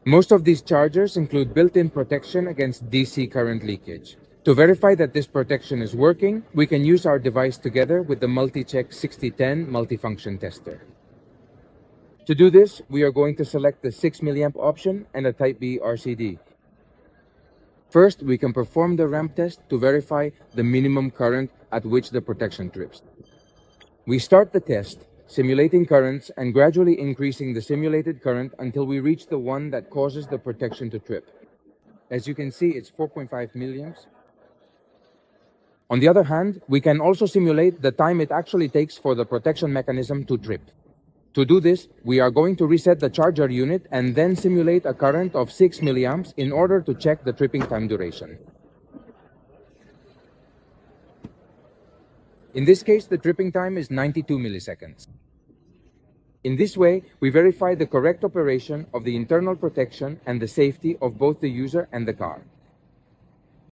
Most of these chargers include built-in protection against DC current leakage. To verify that this protection is working, we can use our device together with the MultiCheck 6010 multifunction tester. To do this, we are going to select the 6 mA option and a Type B RCD. First, we can perform the ramp test to verify the minimum current at which the protection trips. We start the test, simulating currents and gradually increasing the simulated current until we reach the one that causes the protection to trip. As you can see, it's 4.5 milliamps. On the other hand, we can also simulate the time it actually takes for the protection mechanism to trip. To do this, we are going to reset the charger unit and then simulate a current of 6 milliamps in order to check the tripping time duration. In this case, the tripping time is 92 milliseconds. In this way, we verify the correct operation of the internal protection and the safety of both the user and the car.